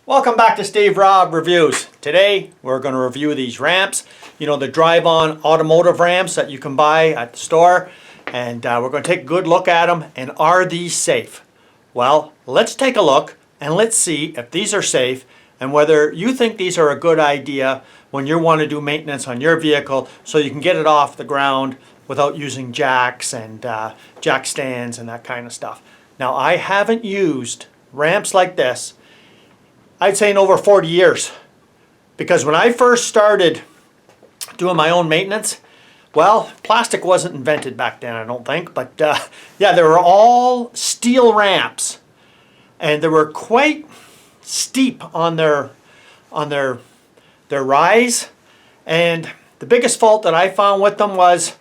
Welcome back to Steve Robb Reviews. Today we're going to review these ramps. You know, the drive-on automotive ramps that you can buy at the store. And we're going to take a good look at them. And are these safe? Well, let's take a look and let's see if these are safe and whether you think these are a good idea when you want to do maintenance on your vehicle so you can get it off the ground without using jacks and jack stands and that kind of stuff. Now, I haven't used ramps like this, I'd say, in over 40 years. Because when I first started doing my own maintenance, well, plastic wasn't invented back then, I don't think. But yeah, they were all steel ramps. And they were quite steep on their rise. And the biggest fault that I found with them was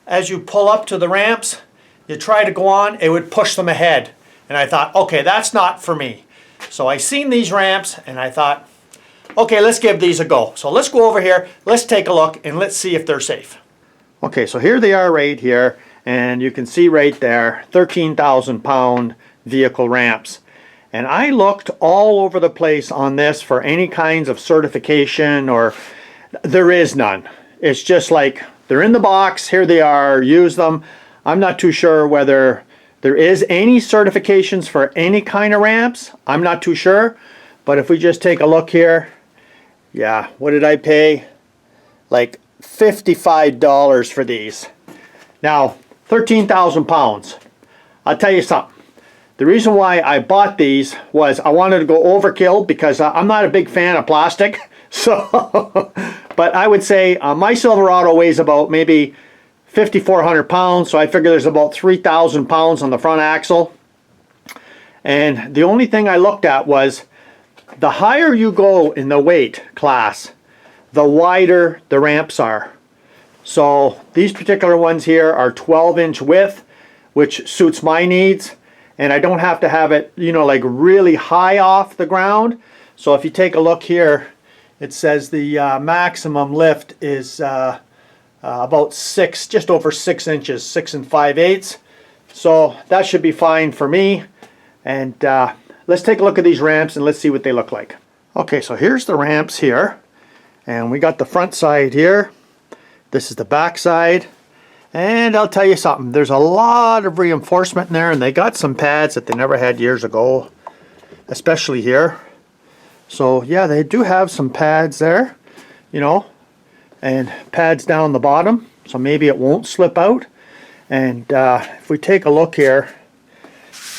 as you pull up to the ramps, you try to go on, it would push them ahead. And I thought, okay, that's not for me. So I seen these ramps and I thought, okay, let's give these a go. So let's go over here, let's take a look, and let's see if they're safe. Okay, so here they are right here, and you can see right there, 13,000 pound vehicle ramps. And I looked all over the place on this for any kinds of certification, or there is none. It's just like, they're in the box, here they are, use them. I'm not too sure whether there is any certifications for any kind of ramps. I'm not too sure. But if we just take a look here, yeah, what did I pay? Like $55 for these. Now, 13,000 pounds. I'll tell you something. The reason why I bought these was I wanted to go overkill because I'm not a big fan of plastic. So, but I would say my Silverado weighs about maybe 5,400 pounds, so I figure there's about 3,000 pounds on the front axle. And the only thing I looked at was the higher you go in the weight class, the wider the ramps are. So these particular ones here are 12-inch width, which suits my needs. And I don't have to have it, you know, like really high off the ground. So if you take a look here, it says the maximum lift is about just over 6 inches, 6 5/8. So that should be fine for me. And let's take a look at these ramps and let's see what they look like. Okay, so here's the ramps here. And we got the front side here. This is the back side. And I'll tell you something, there's a lot of reinforcement in there, and they got some pads that they never had years ago, especially here. So yeah, they do have some pads there, you know, and pads down the bottom, so maybe it won't slip out. And if we take a look here,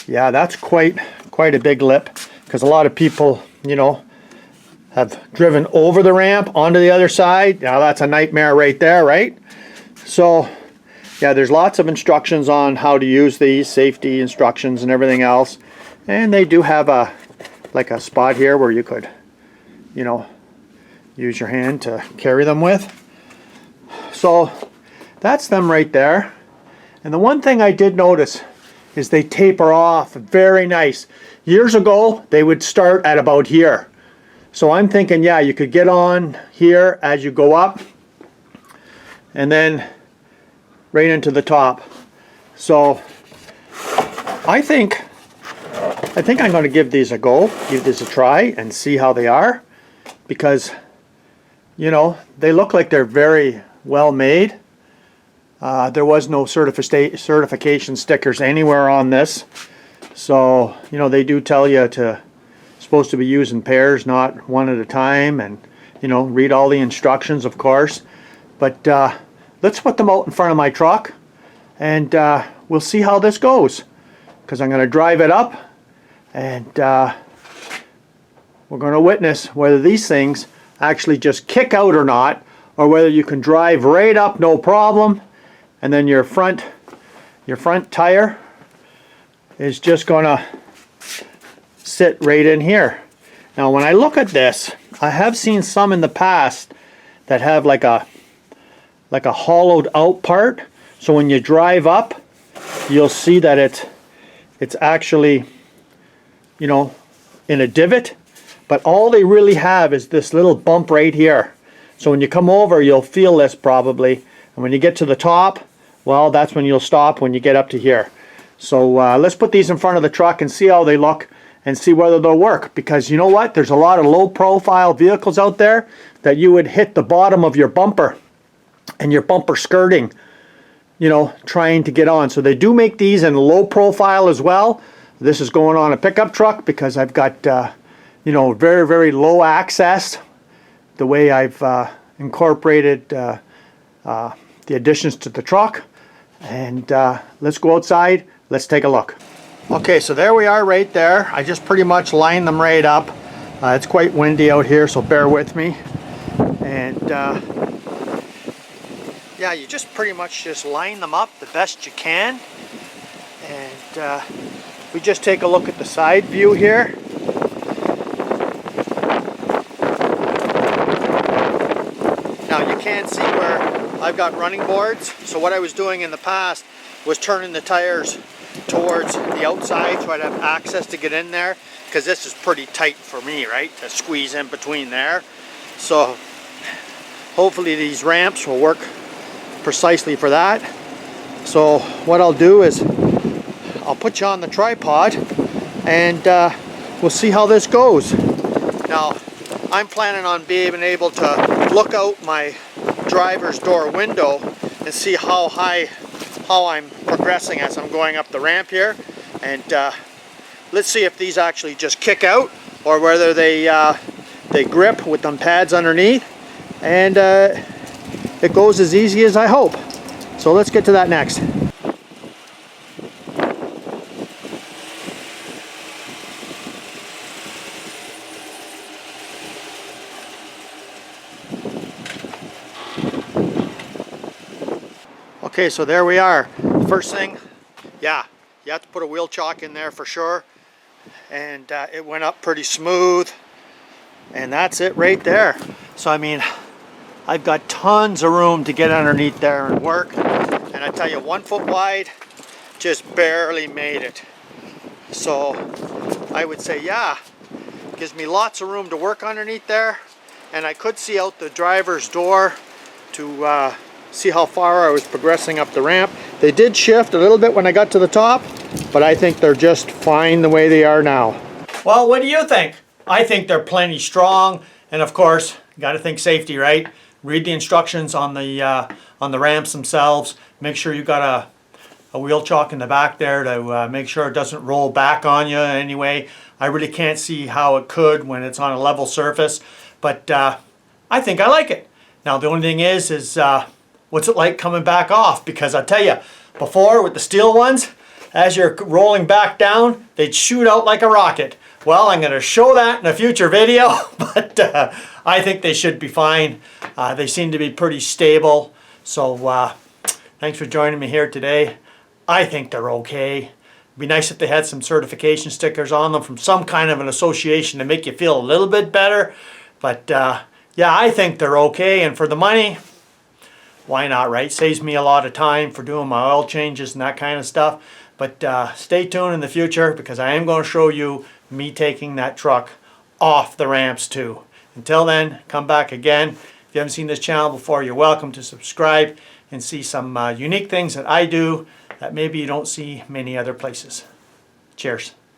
yeah, that's quite a big lip, because a lot of people, you know, have driven over the ramp onto the other side. Now that's a nightmare right there, right? So yeah, there's lots of instructions on how to use these, safety instructions and everything else. And they do have a spot here where you could, you know, use your hand to carry them with. So that's them right there. And the one thing I did notice is they taper off very nice. Years ago, they would start at about here. So I'm thinking, yeah, you could get on here as you go up and then right into the top. So I think I'm going to give these a go, give this a try and see how they are, because, you know, they look like they're very well made. There was no certification stickers anywhere on this. So, you know, they do tell you supposed to be used in pairs, not one at a time, and, you know, read all the instructions, of course. But let's put them out in front of my truck and we'll see how this goes, because I'm going to drive it up and we're going to witness whether these things actually just kick out or not, or whether you can drive right up no problem and then your front tire is just going to sit right in here. Now when I look at this, I have seen some in the past that have like a hollowed out part, so when you drive up you'll see that it's actually, you know, in a divot, but all they really have is this little bump right here. So when you come over, you'll feel this probably, and when you get to the top, well, that's when you'll stop when you get up to here. So let's put these in front of the truck and see how they look, and see whether they'll work. Because you know what? There's a lot of low profile vehicles out there that you would hit the bottom of your bumper and your bumper skirting, you know, trying to get on. So they do make these in low profile as well. This is going on a pickup truck because I've got, you know, very, very low access. The way I've incorporated the additions to the truck. And let's go outside. Let's take a look. Okay, so there we are right there. I just pretty much lined them right up. It's quite windy out here, so bear with me. And yeah, you just pretty much just line them up the best you can. And we just take a look at the side view here. Now you can see where I've got running boards. So what I was doing in the past was turning the tires towards the outside so I'd have access to get in there, because this is pretty tight for me, right, to squeeze in between there. So hopefully these ramps will work precisely for that. So what I'll do is I'll put you on the tripod and we'll see how this goes. Now I'm planning on being able to look out my driver's door window and see how I'm progressing as I'm going up the ramp here. And let's see if these actually just kick out or whether they grip with them pads underneath, and it goes as easy as I hope. So let's get to that next. Okay, so there we are. First thing, yeah, you have to put a wheel chock in there for sure. And it went up pretty smooth. And that's it right there. So I mean, I've got tons of room to get underneath there and work. And I tell you, 1 foot wide, just barely made it. So I would say, yeah, gives me lots of room to work underneath there. And I could see out the driver's door to see how far I was progressing up the ramp. They did shift a little bit when I got to the top, but I think they're just fine the way they are now. Well, what do you think? I think they're plenty strong, and of course, you got to think safety, right? Read the instructions on the ramps themselves. Make sure you got a wheel chock in the back there to make sure it doesn't roll back on you anyway. I really can't see how it could when it's on a level surface, but I think I like it. Now the only thing is what's it like coming back off? Because I tell you, before with the steel ones, as you're rolling back down, they'd shoot out like a rocket. Well, I'm going to show that in a future video, but I think they should be fine. They seem to be pretty stable. So thanks for joining me here today. I think they're okay. It'd be nice if they had some certification stickers on them from some kind of an association to make you feel a little bit better. But yeah, I think they're okay, and for the money, why not, right? Saves me a lot of time for doing my oil changes and that kind of stuff. But stay tuned in the future, because I am going to show you me taking that truck off the ramps too. Until then, come back again. If you haven't seen this channel before, you're welcome to subscribe and see some unique things that I do that maybe you don't see many other places. Cheers.